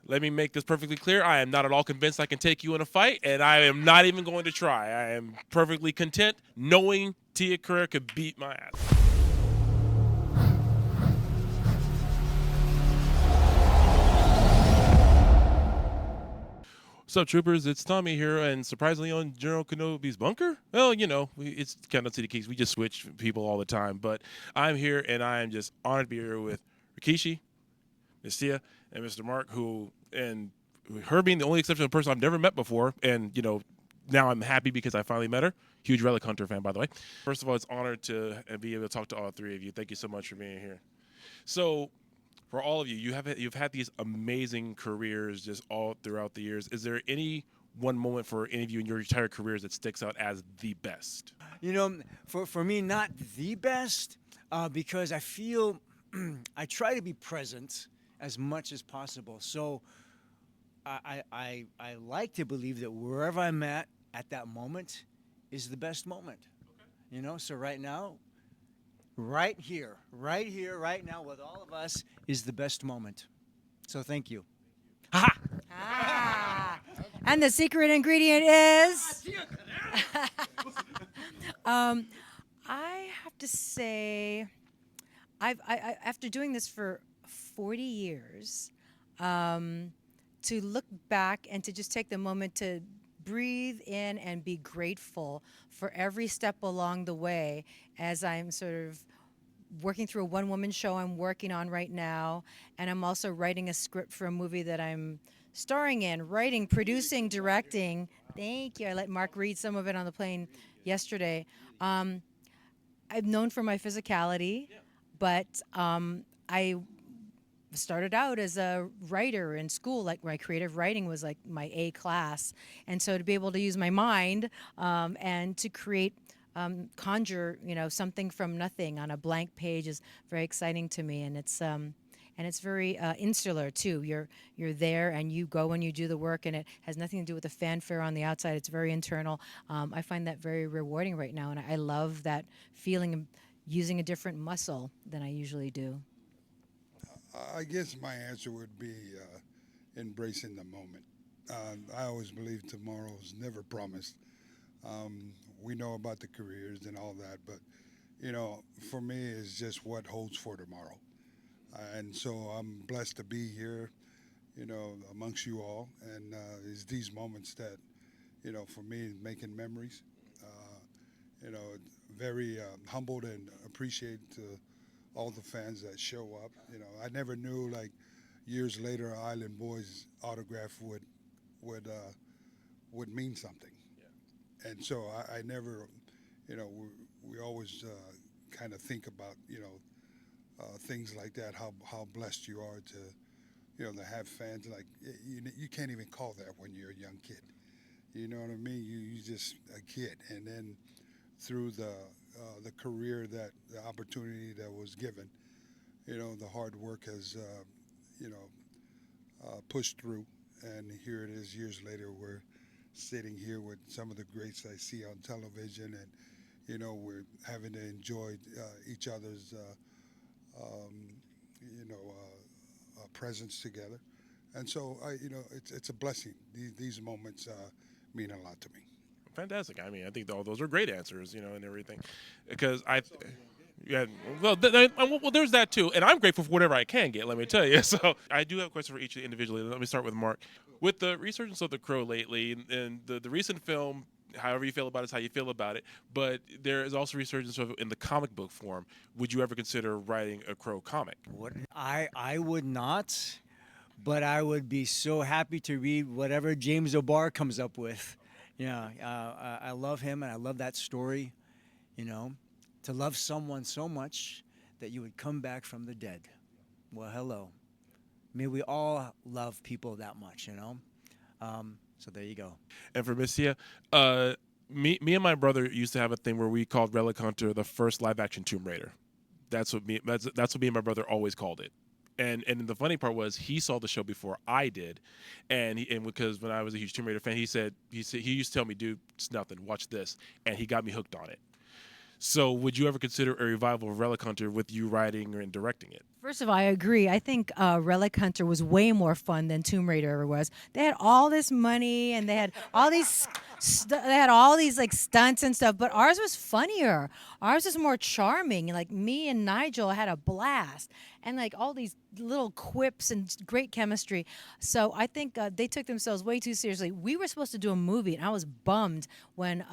let me make this perfectly clear. I am not at all convinced I can take you in a fight, and I am not even going to try. I am perfectly content knowing Tia Carrere could beat my ass. What's up, troopers? It's Tommy here, and surprisingly on General Kenobi's bunker. Well, it's Countdown to the Keys. We just switch people all the time, but I'm here, and I am just honored to be here with Rikishi, Miss Tia, and Mr. Mark, and her being the only exceptional person I've never met before, and now I'm happy because I finally met her. Huge Relic Hunter fan, by the way. First of all, it's an honor to be able to talk to all three of you. Thank you so much for being here. So, for all of you, you've had these amazing careers just all throughout the years. Is there any one moment for any of you in your entire careers that sticks out as the best? For me, not the best, because I feel I try to be present as much as possible. So I like to believe that wherever I'm at that moment is the best moment. So right now, right here, right now, with all of us is the best moment. So thank you. Ha! Ah. And the secret ingredient is. I have to say, after doing this for 40 years, to look back and to just take the moment to breathe in and be grateful for every step along the way as I'm sort of working through a one-woman show I'm working on right now, and I'm also writing a script for a movie that I'm starring in, writing, producing, directing. Thank you. I let Mark read some of it on the plane yesterday. I'm known for my physicality, but I started out as a writer in school. Like, my creative writing was like my A class, and so to be able to use my mind and to create conjure something from nothing on a blank page is very exciting to me, and it's very insular too. You're there and you go and you do the work, and it has nothing to do with the fanfare on the outside. It's very internal. I find that very rewarding right now, and I love that feeling of using a different muscle than I usually do. I guess my answer would be embracing the moment. I always believe tomorrow is never promised. We know about the careers and all that, but for me, it's just what holds for tomorrow. And so I'm blessed to be here, amongst you all, and it's these moments that, for me, making memories. You know, very humbled and appreciate all the fans that show up. I never knew like years later, Island Boys autograph would mean something. And so I never, we always kind of think about, things like that, how blessed you are to, to have fans like, you can't even call that when you're a young kid. You know what I mean? You just a kid. And then through the career the opportunity that was given, the hard work has, pushed through. And here it is years later, we're sitting here with some of the greats I see on television, and we're having to enjoy each other's presence together, and so it's a blessing. These moments mean a lot to me. Fantastic. I mean, I think all those are great answers, and everything, because yeah, well, there's that too, and I'm grateful for whatever I can get. Let me tell you. So I do have a question for each individually. Let me start with Mark. With the resurgence of the Crow lately, and the recent film, however you feel about it is how you feel about it, but there is also resurgence of it in the comic book form. Would you ever consider writing a Crow comic? I would not, but I would be so happy to read whatever James O'Barr comes up with. Yeah, I love him, and I love that story. To love someone so much that you would come back from the dead. Well, hello. May we all love people that much, So there you go. And for Miss Tia, me and my brother used to have a thing where we called Relic Hunter the first live action Tomb Raider. That's what me and my brother always called it. And the funny part was he saw the show before I did, and because when I was a huge Tomb Raider fan, he used to tell me, dude, it's nothing. Watch this, and he got me hooked on it. So, would you ever consider a revival of Relic Hunter with you writing and directing it? First of all, I agree. I think Relic Hunter was way more fun than Tomb Raider ever was. They had all this money and they had all these like stunts and stuff, but ours was funnier. Ours was more charming. Like me and Nigel had a blast, and like all these little quips and great chemistry. So I think they took themselves way too seriously. We were supposed to do a movie, and I was bummed when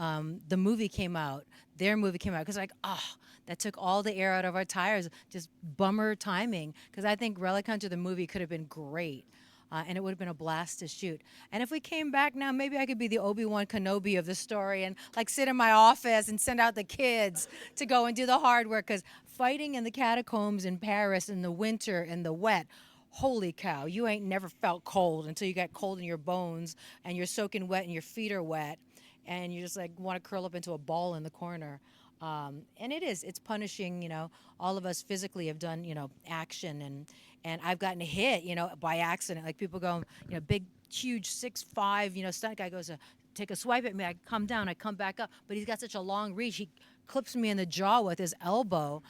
the movie came out. Their movie came out because like, oh, that took all the air out of our tires. Just bummer timing. Because I think Relic Hunter the movie could have been great. And it would have been a blast to shoot. And if we came back now, maybe I could be the Obi-Wan Kenobi of the story and like sit in my office and send out the kids to go and do the hard work. Because fighting in the catacombs in Paris in the winter in the wet, holy cow, you ain't never felt cold until you got cold in your bones and you're soaking wet and your feet are wet and you just like want to curl up into a ball in the corner. And it's punishing, all of us physically have done, action and I've gotten hit, by accident. Like people go, big, huge 6'5", stunt guy goes to take a swipe at me. I come down, I come back up, but he's got such a long reach. He clips me in the jaw with his elbow.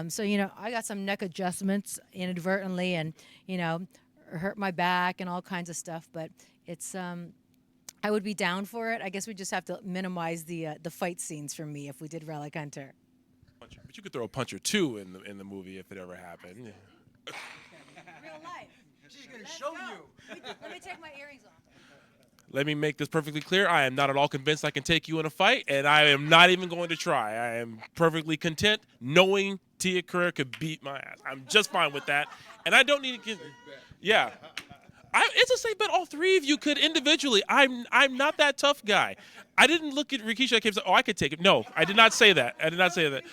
So, I got some neck adjustments inadvertently and, hurt my back and all kinds of stuff, but it's, I would be down for it. I guess we just have to minimize the fight scenes for me if we did Relic Hunter. Puncher. But you could throw a punch or two in the movie if it ever happened. Real life. She's going to show you. Let me take my earrings off. Let me make this perfectly clear. I am not at all convinced I can take you in a fight, and I am not even going to try. I am perfectly content knowing Tia Carrere could beat my ass. I'm just fine with that, and I don't need to get. Yeah. It's a safe bet. All three of you could individually. I'm not that tough guy. I didn't look at Rikishi. I came say, oh, I could take it. No, I did not say that. I did not say that.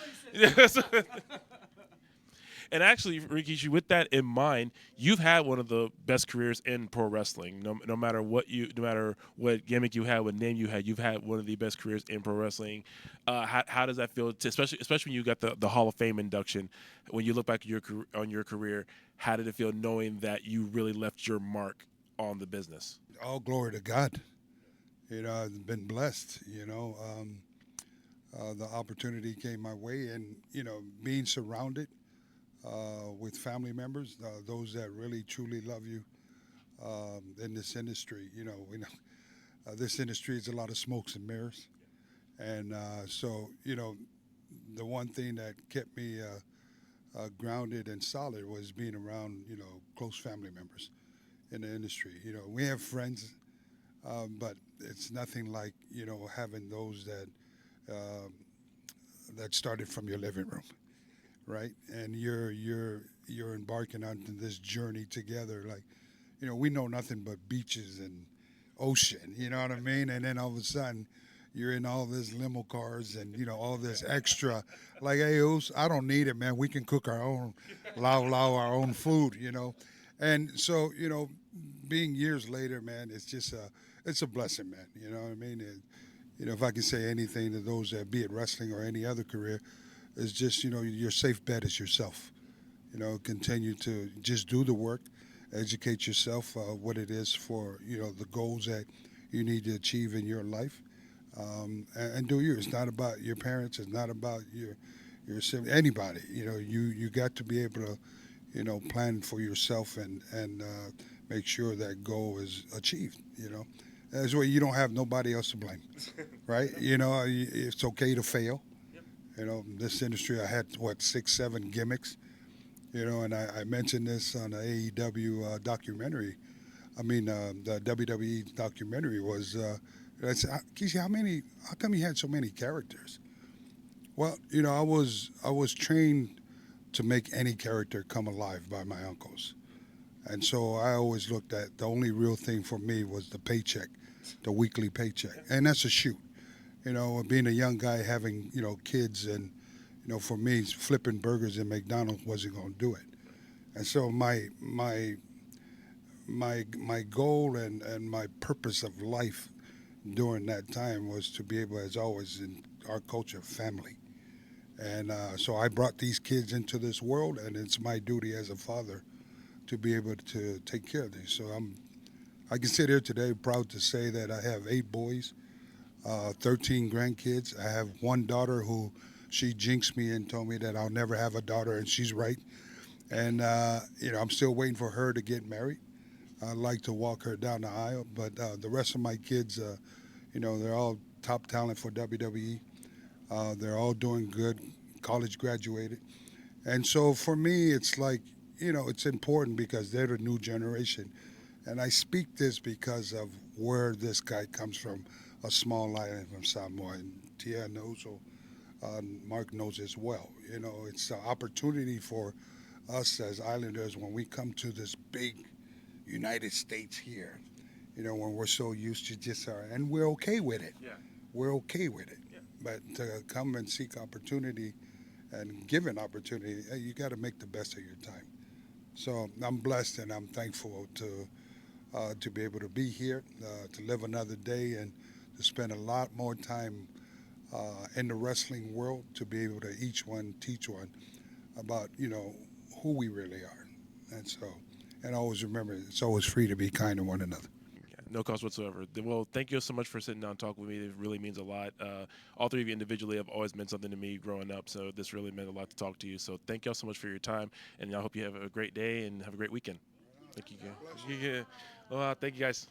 And actually, Rikishi, with that in mind, you've had one of the best careers in pro wrestling. No matter what gimmick you had, what name you had, you've had one of the best careers in pro wrestling. How does that feel? Especially when you got the Hall of Fame induction. When you look back on your career, how did it feel knowing that you really left your mark on the business? All glory to God. I've been blessed. The opportunity came my way, and being surrounded with family members, those that really truly love you in this industry. This industry is a lot of smokes and mirrors, and so the one thing that kept me grounded and solid was being around close family members in the industry. We have friends, but it's nothing like having those that started from your living room, right? And you're embarking onto this journey together. Like, we know nothing but beaches and ocean. You know what I mean? And then all of a sudden, you're in all this limo cars and all this extra. Like, hey, I don't need it, man. We can cook our own, our own food. And so being years later, man, it's just it's a blessing, man. You know what I mean? And, if I can say anything to those that be it wrestling or any other career, is just your safe bet is yourself. Continue to just do the work, educate yourself what it is for the goals that you need to achieve in your life, and do you. It's not about your parents. It's not about your sibling, anybody. You got to be able to plan for yourself and make sure that goal is achieved. That's where you don't have nobody else to blame, right? It's okay to fail. This industry, I had 6, 7 gimmicks. And I mentioned this on the AEW documentary. I mean, the WWE documentary was. I said, Kishi, how come you had so many characters? Well, I was trained to make any character come alive by my uncles, and so I always looked at the only real thing for me was the paycheck, the weekly paycheck, and that's a shoot. Being a young guy having kids and for me flipping burgers in McDonald's wasn't going to do it, and so my goal and my purpose of life during that time was to be able, as always in our culture, family. And so I brought these kids into this world, and it's my duty as a father to be able to take care of these. So I can sit here today proud to say that I have 8 boys, 13 grandkids. I have one daughter who She jinxed me and told me that I'll never have a daughter, and she's right. And I'm still waiting for her to get married. I'd like to walk her down the aisle, but the rest of my kids, they're all top talent for WWE. They're all doing good, college graduated. And so for me, it's like, it's important because they're the new generation. And I speak this because of where this guy comes from, a small island from Samoa. And Tia knows, so Mark knows as well. It's an opportunity for us as islanders when we come to this big United States here, when we're so used to just our, and we're okay with it. Yeah. We're okay with it. Yeah. But to come and seek opportunity and give an opportunity, you got to make the best of your time. So I'm blessed and I'm thankful to be able to be here, to live another day, and to spend a lot more time in the wrestling world, to be able to each one teach one about who we really are. And so, and always remember, it's always free to be kind to one another. Yeah, no cost whatsoever. Well, thank you so much for sitting down and talking with me. It really means a lot. All three of you individually have always meant something to me growing up, so this really meant a lot to talk to you. So thank y'all so much for your time, and I hope you have a great day and have a great weekend. Thank you, guys. Yeah. Well, thank you, guys.